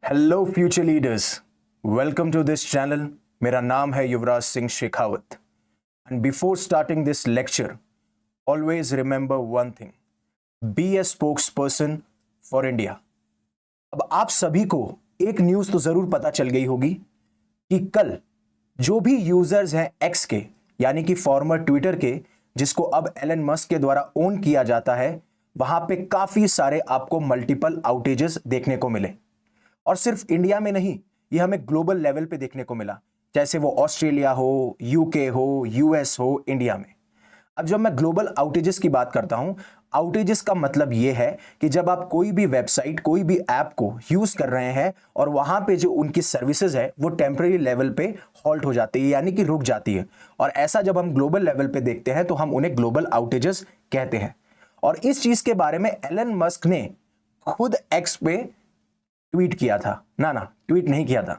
Hello future leaders, welcome to this channel. मेरा नाम है Yuvraj Singh Shekhawat and before starting this lecture always remember one thing, be a spokesperson for India. अब आप सभी को एक न्यूज़ तो ज़रूर पता चल गई होगी कि कल जो भी यूजर्स हैं एक्स के, यानी कि फॉर्मर ट्विटर के, जिसको अब एलन मस्क के द्वारा ओन किया जाता है, वहां पे काफ़ी सारे आपको मल्टीपल आउटेजेस देखने को मिले। और सिर्फ इंडिया में नहीं, ये हमें ग्लोबल लेवल पे देखने को मिला, जैसे वो ऑस्ट्रेलिया हो, यूके हो, यूएस हो, इंडिया में। अब जब मैं ग्लोबल आउटेजेस की बात करता हूं, आउटेजेस का मतलब यह है कि जब आप कोई भी वेबसाइट, कोई भी ऐप को यूज कर रहे हैं और वहां पे जो उनकी सर्विसेज है वो टेम्परेरी लेवल पे हॉल्ट हो जाती है, यानी कि रुक जाती है। और ऐसा जब हम ग्लोबल लेवल पे देखते हैं तो हम उन्हें ग्लोबल आउटेजेस कहते हैं। और इस चीज के बारे में एलन मस्क ने खुद एक्स पे ट्वीट किया था। ना, ट्वीट नहीं किया था,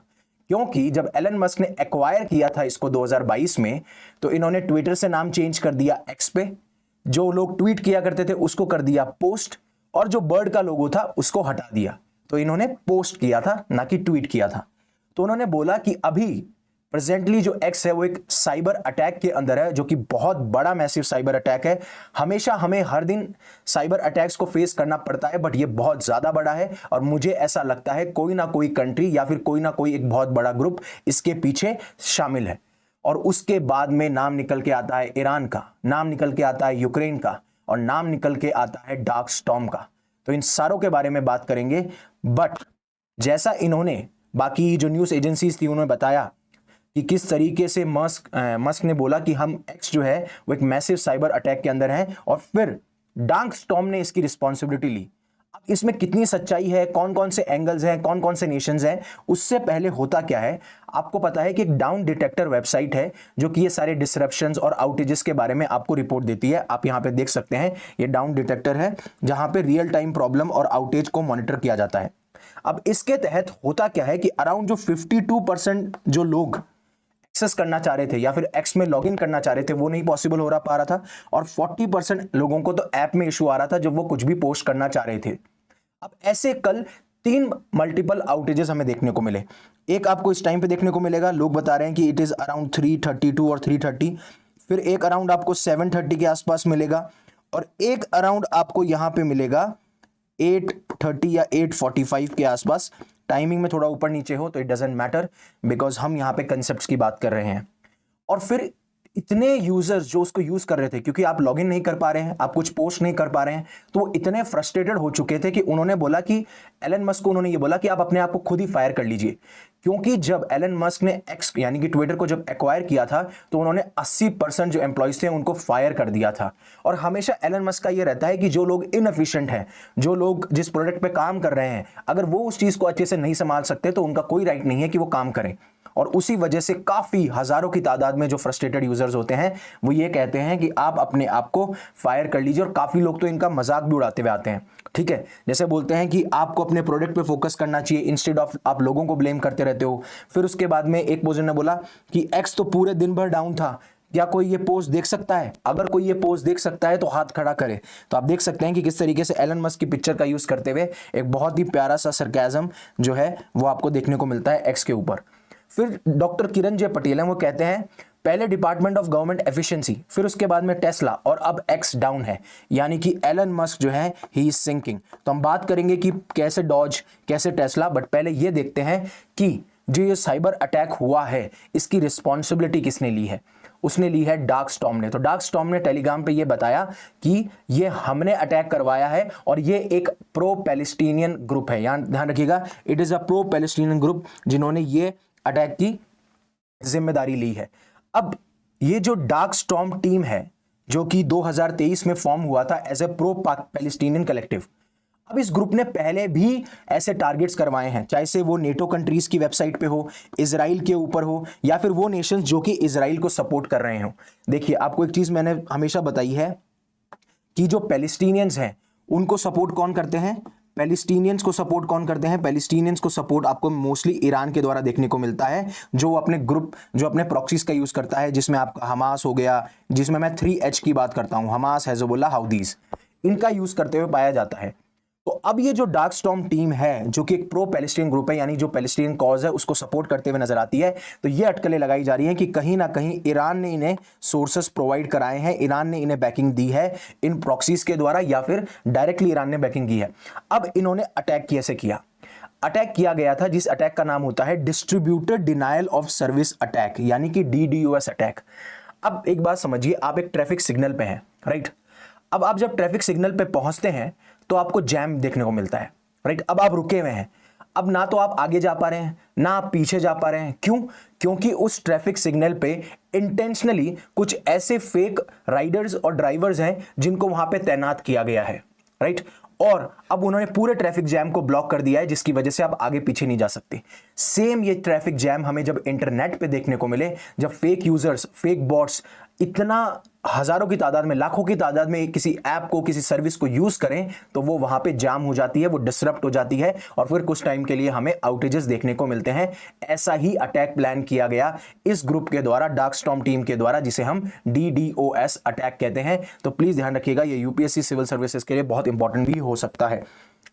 क्योंकि जब एलन मस्क ने एक्वायर किया था इसको 2022 में, तो इन्होंने ट्विटर से नाम चेंज कर दिया एक्स पे। जो लोग ट्वीट किया करते थे उसको कर दिया पोस्ट, और जो बर्ड का लोगो था उसको हटा दिया। तो इन्होंने पोस्ट किया था, ना कि ट्वीट किया था। तो उन्होंने बोला कि अभी प्रेजेंटली जो एक्स है वो एक साइबर अटैक के अंदर है, जो कि बहुत बड़ा मैसिव साइबर अटैक है। हमेशा हमें हर दिन साइबर अटैक्स को फेस करना पड़ता है, बट ये बहुत ज्यादा बड़ा है और मुझे ऐसा लगता है कोई ना कोई कंट्री या फिर कोई ना कोई एक बहुत बड़ा ग्रुप इसके पीछे शामिल है। और उसके बाद में नाम निकल के आता है ईरान का, नाम निकल के आता है यूक्रेन का, और नाम निकल के आता है डार्क स्टॉर्म का। तो इन सारों के बारे में बात करेंगे। बट जैसा इन्होंने, बाकी जो न्यूज एजेंसीज थी उन्होंने बताया कि किस तरीके से मस्क ने बोला कि हम एक्स जो है वो एक मैसिव साइबर अटैक के अंदर है, और फिर डार्क स्टॉर्म ने इसकी रिस्पॉन्सिबिलिटी ली। अब इसमें कितनी सच्चाई है, कौन कौन से एंगल्स हैं, कौन कौन से नेशंस हैं, उससे पहले होता क्या है आपको पता है कि एक डाउन डिटेक्टर वेबसाइट है जो कि ये सारे डिसरप्शंस और आउटेजेस के बारे में आपको रिपोर्ट देती है। आप यहां पे देख सकते हैं, ये डाउन डिटेक्टर है जहां पे रियल टाइम प्रॉब्लम और आउटेज को मॉनिटर किया जाता है। अब इसके तहत होता क्या है कि अराउंड जो 52% जो लोग एक्सेस करना चाह रहे थे या फिर एक्स में लॉगिन करना चाह रहे थे वो नहीं पॉसिबल हो पा रहा था, और 40% लोगों को तो ऐप में इशू आ रहा था जब वो कुछ भी पोस्ट करना चाह रहे थे। अब ऐसे कल 3 मल्टीपल आउटेजेस हमें देखने को मिले। एक आपको इस टाइम पे देखने को मिलेगा, लोग बता रहे हैं कि इट इज अराउंड 3:32 और 3:30। फिर एक अराउंड आपको 7:30 के आसपास मिलेगा, और एक अराउंड आपको यहां पे मिलेगा 8:30 या 8:45 के आसपास। टाइमिंग में थोड़ा ऊपर नीचे हो तो इट डजेंट मैटर, बिकॉज हम यहां पे कंसेप्ट्स की बात कर रहे हैं। और फिर इतने यूजर्स जो उसको यूज कर रहे थे, क्योंकि आप लॉगिन नहीं कर पा रहे हैं, आप कुछ पोस्ट नहीं कर पा रहे हैं, तो वो इतने फ्रस्ट्रेटेड हो चुके थे कि उन्होंने बोला कि एलन मस्क को उन्होंने ये बोला कि आप अपने आप को खुद ही फायर कर लीजिए। क्योंकि जब एलन मस्क ने एक्स यानी कि ट्विटर को जब एक्वायर किया था तो उन्होंने 80% जो एम्प्लॉयज थे उनको फायर कर दिया था। और हमेशा एलन मस्क का ये रहता है कि जो लोग इनएफिशिएंट हैं, जो लोग जिस प्रोडक्ट पे काम कर रहे हैं, अगर वो उस चीज को अच्छे से नहीं संभाल सकते तो उनका कोई राइट नहीं है कि वो काम करें। और उसी वजह से काफी हजारों की तादाद में जो फ्रस्ट्रेटेड यूजर्स होते हैं वो ये कहते हैं कि आप अपने आप को फायर कर लीजिए। और काफी लोग तो इनका मजाक भी उड़ाते हुए आते हैं, ठीक है, जैसे बोलते हैं कि आपको अपने प्रोडक्ट पे फोकस करना चाहिए इंस्टेड ऑफ आप लोगों को ब्लेम करते रहते हो। फिर उसके बाद में एक पर्सन ने बोला कि एक्स तो पूरे दिन भर डाउन था, क्या कोई ये पोस्ट देख सकता है? अगर कोई ये पोस्ट देख सकता है तो हाथ खड़ा करे। तो आप देख सकते हैं कि किस तरीके से एलन मस्क की पिक्चर का यूज करते हुए एक बहुत ही प्यारा सा सरकाज़म जो है वो आपको देखने को मिलता है एक्स के ऊपर। फिर डॉक्टर किरण जे पटेल हैं, वो कहते हैं पहले डिपार्टमेंट ऑफ गवर्नमेंट एफिशिएंसी, फिर उसके बाद में टेस्ला, और अब एक्स डाउन है, यानी कि एलन मस्क जो है ही इज सिंकिंग। तो हम बात करेंगे कि कैसे डॉज, कैसे टेस्ला, बट पहले ये देखते हैं कि जो ये साइबर अटैक हुआ है इसकी रिस्पॉन्सिबिलिटी किसने ली है। उसने ली है डार्क स्टॉर्म ने। तो डार्क स्टॉर्म ने टेलीग्राम पे ये बताया कि ये हमने अटैक करवाया है, और ये एक प्रो पैलेस्टीनियन ग्रुप है, यहां ध्यान रखिएगा, it is a pro Palestinian group जिन्होंने ये अटैक की जिम्मेदारी ली है। अब ये जो डार्क स्टॉर्म टीम है जो कि 2023 में फॉर्म हुआ था as a pro Palestinian collective, अब इस ग्रुप ने पहले भी ऐसे टारगेट्स करवाए हैं, चाहे से वो नेटो कंट्रीज की वेबसाइट पे हो, इजराइल के ऊपर हो, या फिर वो नेशंस जो कि इजराइल को सपोर्ट कर रहे हो। देखिए, आपको एक चीज मैंने हमेशा बताई है कि जो पैलेस्टीनियंस हैं उनको सपोर्ट कौन करते हैं, पैलेस्टीनियंस को सपोर्ट कौन करते हैं, पैलेस्टीनियंस को सपोर्ट आपको मोस्टली ईरान के द्वारा देखने को मिलता है, जो अपने ग्रुप, जो अपने प्रॉक्सीज का यूज करता है, जिसमें आपका हमास हो गया, जिसमें मैं 3H की बात करता हूं, हमास, हेजबुल्लाह, हाउदीज, इनका यूज करते हुए पाया जाता है। तो अब ये जो डार्क स्टॉर्म टीम है, जो कि एक प्रो पैलेस्टीन ग्रुप है, यानी जो पैलेस्टीन कॉज है उसको सपोर्ट करते हुए नजर आती है, तो ये अटकलें लगाई जा रही हैं कि कहीं ना कहीं ईरान ने इन्हें सोर्सेस प्रोवाइड कराए हैं, ईरान ने इन्हें बैकिंग दी है इन प्रॉक्सीज के द्वारा, या फिर डायरेक्टली ईरान ने बैकिंग की है। अब इन्होंने अटैक कैसे किया? अटैक किया गया था जिस अटैक का नाम होता है distributed denial of service attack, यानी कि DDoS अटैक। अब एक बात समझिए, आप एक ट्रैफिक सिग्नल पे हैं, राइट? अब आप जब ट्रैफिक सिग्नल पे पहुंचते हैं तो आपको जैम देखने को मिलता है, राइट? अब आप रुके हुए हैं, अब ना तो आप आगे जा पा रहे हैं ना आप पीछे जा पा रहे हैं। क्यों? क्योंकि उस ट्रैफिक सिग्नल पे इंटेंशनली कुछ ऐसे फेक राइडर्स और ड्राइवर्स हैं जिनको वहां पे तैनात किया गया है, राइट? और अब उन्होंने पूरे ट्रैफिक जैम को ब्लॉक कर दिया है, जिसकी वजह से आप आगे पीछे नहीं जा सकते। सेम ये ट्रैफिक जैम हमें जब इंटरनेट पे देखने को मिले, जब फेक यूजर्स, फेक बॉट्स इतना हजारों की तादाद में, लाखों की तादाद में किसी ऐप को, किसी सर्विस को यूज करें, तो वो वहां पे जाम हो जाती है, वो डिसरप्ट हो जाती है और फिर कुछ टाइम के लिए हमें आउटेजेस देखने को मिलते हैं। ऐसा ही अटैक प्लान किया गया इस ग्रुप के द्वारा, डार्क स्टॉर्म टीम के द्वारा, जिसे हम DDoS अटैक कहते हैं। तो प्लीज ध्यान रखिएगा, ये यूपीएससी सिविल सर्विसेज के लिए बहुत इंपॉर्टेंट भी हो सकता है।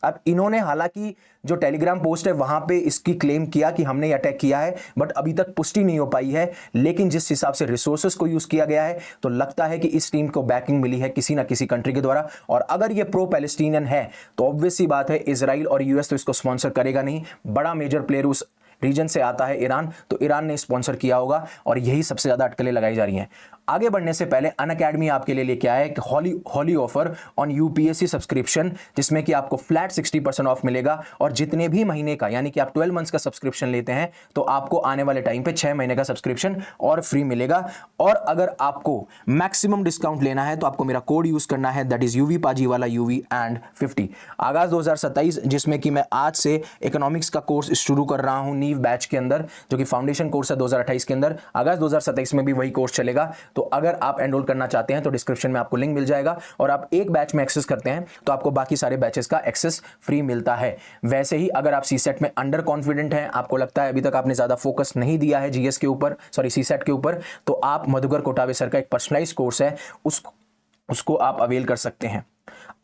अब इन्होंने हालांकि जो टेलीग्राम पोस्ट है वहां पे इसकी क्लेम किया कि हमने ये अटैक किया है, बट अभी तक पुष्टि नहीं हो पाई है। लेकिन जिस हिसाब से रिसोर्सेज को यूज किया गया है, तो लगता है कि इस टीम को बैकिंग मिली है किसी ना किसी कंट्री के द्वारा। और अगर ये प्रो पैलेस्टीनियन है तो ऑब्वियस सी बात है इजराइल और यूएस तो इसको स्पॉन्सर करेगा नहीं। बड़ा मेजर प्लेयर उस रीजन से आता है ईरान, तो ईरान ने स्पॉन्सर किया होगा और यही सबसे ज्यादा अटकलें लगाई जा रही हैं। आगे बढ़ने से पहले अनअकैडमी आपके लिए लेके आया है एक हॉली ऑफर ऑन यूपीएससी सब्सक्रिप्शन, जिसमें कि आपको फ्लैट 60% ऑफ मिलेगा और जितने भी महीने का, यानी कि आप 12 मंथ्स का सब्सक्रिप्शन लेते हैं तो आपको आने वाले टाइम पे 6 महीने का सब्सक्रिप्शन और फ्री मिलेगा। और अगर आपको मैक्सिमम डिस्काउंट लेना है तो आपको मेरा कोड यूज करना है, दैट इज यूवी पाजी वाला UV&50। आगाज 2027, जिसमें कि मैं आज से इकोनॉमिक्स का कोर्स शुरू कर रहा हूं नीव बैच के अंदर, जो कि फाउंडेशन कोर्स है 2028 के अंदर। अगस्त 2027 में भी वही कोर्स चलेगा। तो अगर आप एनरोल करना चाहते हैं तो डिस्क्रिप्शन में आपको लिंक मिल जाएगा और आप एक बैच में एक्सेस करते हैं तो आपको बाकी सारे बैचेस का एक्सेस फ्री मिलता है। वैसे ही अगर आप सीसेट में अंडर कॉन्फिडेंट हैं, आपको लगता है अभी तक आपने ज्यादा फोकस नहीं दिया है जीएस के ऊपर, सॉरी सीसेट के ऊपर, तो आप मधुकर कोटावे सर का एक पर्सनलाइज कोर्स है उसको आप अवेल कर सकते हैं।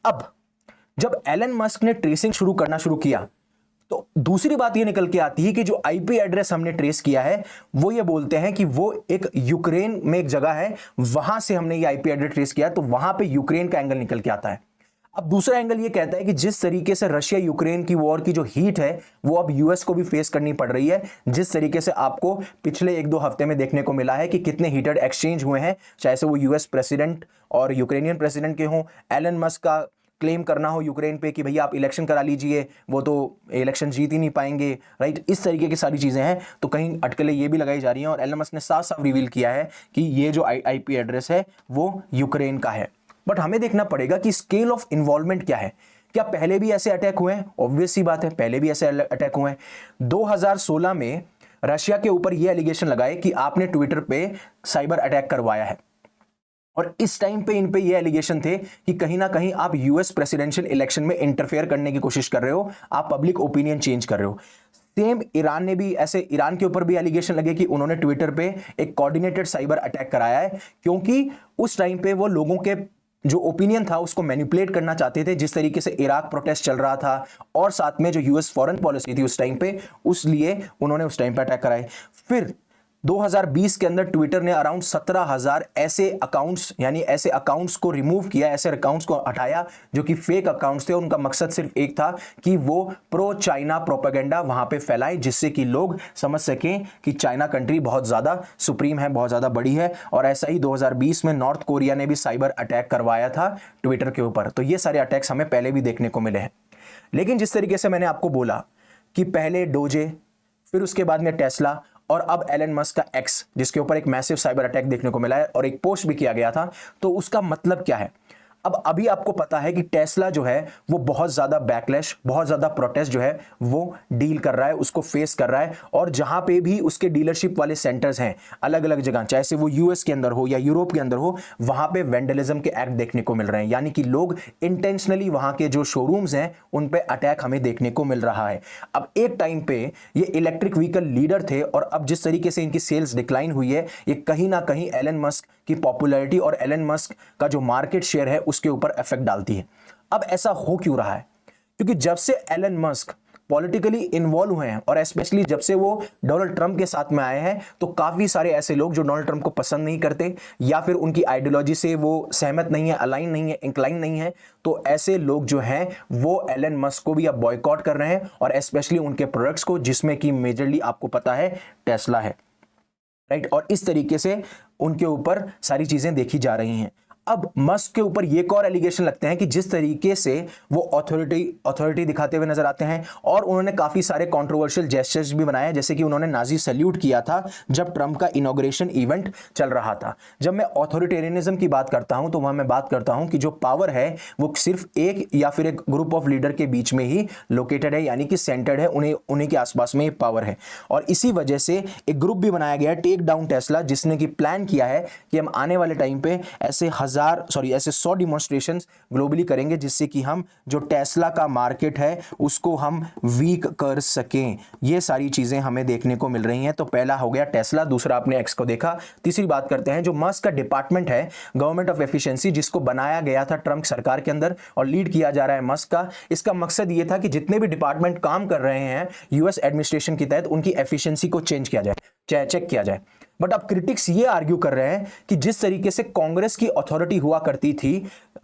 अब जब एलन मस्क ने ट्रेसिंग शुरू किया तो दूसरी बात ये निकल के आती है कि जो आईपी एड्रेस हमने ट्रेस किया है वो ये बोलते हैं कि वो एक यूक्रेन में एक जगह है, वहां से हमने ये आईपी एड्रेस ट्रेस किया, तो वहां पे यूक्रेन का एंगल निकल के आता है। अब दूसरा एंगल ये कहता है कि जिस तरीके से रशिया यूक्रेन की वॉर की जो हीट है वो अब यूएस को भी फेस करनी पड़ रही है, जिस तरीके से आपको पिछले 1-2 हफ्ते में देखने को मिला है कि कितने हीटेड एक्सचेंज हुए हैं, चाहे से वो यूएस प्रेसिडेंट और यूक्रेनियन प्रेसिडेंट के हों, एलन मस्क का क्लेम करना हो यूक्रेन पे कि भैया आप इलेक्शन करा लीजिए, वो तो इलेक्शन जीत ही नहीं पाएंगे, राइट? इस तरीके की सारी चीजें हैं। तो कहीं अटकलें ये भी लगाई जा रही हैं और एलन मस्क ने साफ साफ रिवील किया है कि ये जो आईपी एड्रेस है वो यूक्रेन का है। बट हमें देखना पड़ेगा कि स्केल ऑफ इन्वॉल्वमेंट क्या है। क्या पहले भी ऐसे अटैक हुए हैं? ऑब्वियस सी बात है, पहले भी ऐसे अटैक हुए हैं। 2016 में रशिया के ऊपर यह एलिगेशन लगाए कि आपने ट्विटर पे साइबर अटैक करवाया है और इस टाइम पे इन पे ये एलिगेशन थे कि कहीं ना कहीं आप यूएस प्रेसिडेंशियल इलेक्शन में इंटरफेयर करने की कोशिश कर रहे हो, आप पब्लिक ओपिनियन चेंज कर रहे हो। सेम ईरान ने भी ऐसे, ईरान के ऊपर भी एलिगेशन लगे कि उन्होंने ट्विटर पे एक कोऑर्डिनेटेड साइबर अटैक कराया है, क्योंकि उस टाइम पे वो लोगों के जो ओपिनियन था उसको मैनिपुलेट करना चाहते थे, जिस तरीके से इराक प्रोटेस्ट चल रहा था और साथ में जो यूएस फॉरेन पॉलिसी थी उस टाइम पे, उसलिए उन्होंने उस टाइम पे अटैक कराए। फिर 2020 के अंदर ट्विटर ने अराउंड 17,000 ऐसे अकाउंट्स, यानी ऐसे अकाउंट्स को रिमूव किया, ऐसे अकाउंट्स को हटाया जो कि फेक अकाउंट्स थे। उनका मकसद सिर्फ एक था कि वो प्रो चाइना प्रोपेगेंडा वहां पे फैलाएं, जिससे कि लोग समझ सकें कि चाइना कंट्री बहुत ज्यादा सुप्रीम है, बहुत ज्यादा बड़ी है। और ऐसा ही 2020 में नॉर्थ कोरिया ने भी साइबर अटैक करवाया था ट्विटर के ऊपर। तो ये सारे अटैक्स हमें पहले भी देखने को मिले हैं। लेकिन जिस तरीके से मैंने आपको बोला कि पहले डोजे, फिर उसके बाद में टेस्ला और अब एलन मस्क का एक्स, जिसके ऊपर एक मैसिव साइबर अटैक देखने को मिला है और एक पोस्ट भी किया गया था, तो उसका मतलब क्या है? अब अभी आपको पता है कि टेस्ला जो है वो बहुत ज्यादा बैकलैश, बहुत ज्यादा प्रोटेस्ट जो है वो डील कर रहा है, उसको फेस कर रहा है। और जहां पे भी उसके डीलरशिप वाले सेंटर्स हैं अलग अलग जगह, चाहे से वो यूएस के अंदर हो या यूरोप के अंदर हो, वहां पे वेंडलिज्म के एक्ट देखने को मिल रहे हैं, यानी कि लोग इंटेंशनली वहां के जो शोरूम्स हैं उन पे अटैक हमें देखने को मिल रहा है। अब एक टाइम पे ये इलेक्ट्रिक व्हीकल लीडर थे और अब जिस तरीके से इनकी सेल्स डिक्लाइन हुई है, ये कहीं ना कहीं एलन मस्क की पॉपुलैरिटी और एलन मस्क का जो मार्केट शेयर है उसके ऊपर इफेक्ट डालती है। अब ऐसा हो क्यों रहा है? क्योंकि जब से एलन मस्क पॉलिटिकली इन्वॉल्व हुए हैं और स्पेशली जब से वो डोनाल्ड ट्रंप के साथ में आए हैं, तो काफी सारे ऐसे लोग जो डोनाल्ड ट्रंप को पसंद नहीं करते या फिर उनकी आइडियोलॉजी से वो सहमत नहीं है, अलाइन नहीं है, इंक्लाइन नहीं है, तो ऐसे लोग जो हैं वो एलन मस्क को भी अब बॉयकॉट कर रहे हैं और स्पेशली उनके प्रोडक्ट्स को, जिसमें कि मेजरली आपको पता है टेस्ला है, राइट। और इस तरीके से उनके ऊपर सारी चीजें देखी जा रही हैं। अब मस्क के ऊपर ये एक और एलिगेशन लगते हैं कि जिस तरीके से वो अथॉरिटी दिखाते हुए नजर आते हैं और उन्होंने काफी सारे कंट्रोवर्शियल जेस्चर्स भी बनाए, जैसे कि उन्होंने नाजी सैल्यूट किया था जब ट्रंप का इनॉग्रेशन इवेंट चल रहा था। जब मैं ऑथोरिटेरियनिज्म की बात करता हूं तो वहां मैं बात करता हूं कि जो पावर है वो सिर्फ एक या फिर एक ग्रुप ऑफ लीडर के बीच में ही लोकेटेड है, यानी कि सेंटर्ड है, उन्हीं के आसपास में पावर है। और इसी वजह से एक ग्रुप भी बनाया गया है, टेक डाउन टेस्ला, जिसने कि प्लान किया है कि हम आने वाले टाइम पे ऐसे 100 डिमॉन्स्ट्रेशंस ग्लोबली करेंगे, जिससे कि हम जो टेस्ला का मार्केट है उसको हम वीक कर सकें। ये सारी चीजें हमें देखने को मिल रही हैं। तो पहला हो गया टेस्ला, दूसरा आपने एक्स को देखा। तीसरी बात करते हैं जो मस्क का डिपार्टमेंट है, गवर्नमेंट ऑफ एफिशिएंसी, जिसको बनाया गया था ट्रंप सरकार के अंदर और लीड किया जा रहा है मस्क का। इसका मकसद ये था कि जितने भी डिपार्टमेंट काम कर रहे हैं यूएस एडमिनिस्ट्रेशन के तहत, उनकी एफिशिएंसी को चेंज किया जाए, चेक किया जाए। बट अब क्रिटिक्स ये आर्ग्यू कर रहे हैं कि जिस तरीके से कांग्रेस की अथॉरिटी हुआ करती थी,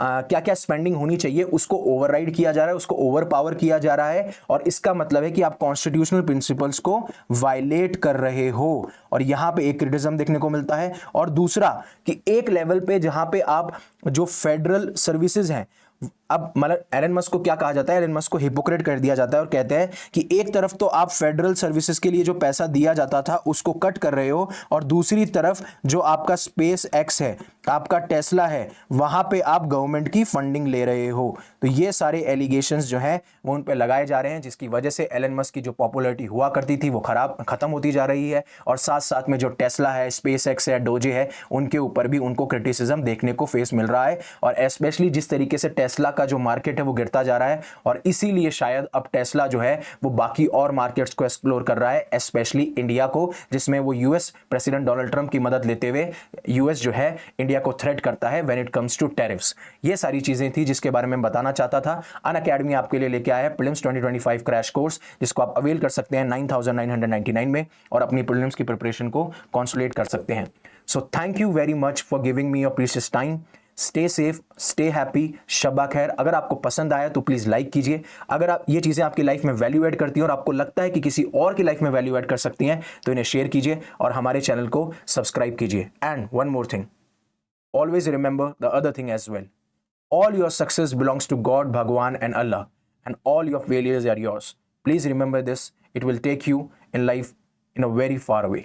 क्या क्या स्पेंडिंग होनी चाहिए उसको ओवरराइड किया जा रहा है, उसको ओवर पावर किया जा रहा है, और इसका मतलब है कि आप कॉन्स्टिट्यूशनल प्रिंसिपल्स को वायलेट कर रहे हो। और यहां पे एक क्रिटिसिज्म देखने को मिलता है। और दूसरा कि एक लेवल पे जहां पे आप जो फेडरल सर्विसेज हैं, अब मतलब एलन मस्क को क्या कहा जाता है, एलन मस्क को हिपोक्रेट कर दिया जाता है और कहते हैं कि एक तरफ तो आप फेडरल सर्विसेज के लिए जो पैसा दिया जाता था उसको कट कर रहे हो, और दूसरी तरफ जो आपका स्पेस एक्स है, आपका टेस्ला है, वहां पे आप गवर्नमेंट की फंडिंग ले रहे हो। तो ये सारे एलिगेशंस जो हैं वो उन पे लगाए जा रहे हैं, जिसकी वजह से एलन मस्क की जो पॉपुलैरिटी हुआ करती थी वो खत्म होती जा रही है। और साथ साथ में जो टेस्ला है, स्पेस एक्स है, डोजे है, उनके ऊपर भी उनको क्रिटिसिज्म देखने को फेस मिल रहा है। और स्पेशली जिस तरीके से टेस्ला का जो मार्केट है वो गिरता जा रहा है, और इसीलिए शायद अब टेस्ला जो है वो बाकी और मार्केट्स को एक्सप्लोर कर रहा है, स्पेशली इंडिया को, जिसमें वो यूएस प्रेसिडेंट डोनाल्ड ट्रंप की मदद लेते हुए यूएस जो है इंडिया को थ्रेट करता है when it comes to tariffs. ये सारी चीजें थी जिसके बारे में बताना चाहता था। अनअकैडमी आपके लिए लेके आया है प्रीलिम्स 2025 क्रैश कोर्स, जिसको आप अवेल कर सकते हैं 9999 में, और अपनी प्रीलिम्स की प्रिपरेशन को कॉन्सुलेट कर सकते हैं। So thank you very much for giving me your precious time. Stay safe, stay happy, शब्बा खैर। अगर आपको पसंद आया तो प्लीज लाइक कीजिए। अगर आप ये चीजें आपकी लाइफ में वैल्यू ऐड करती हैं और आपको लगता है कि किसी और की लाइफ में वैल्यू ऐड कर सकती हैं, तो इन्हें शेयर कीजिए और हमारे चैनल को सब्सक्राइब कीजिए। And one more thing, always remember the other thing as well. All your success belongs to God, Bhagwan and Allah, and all your failures are yours. Please remember this. It will take you in life in a very far way.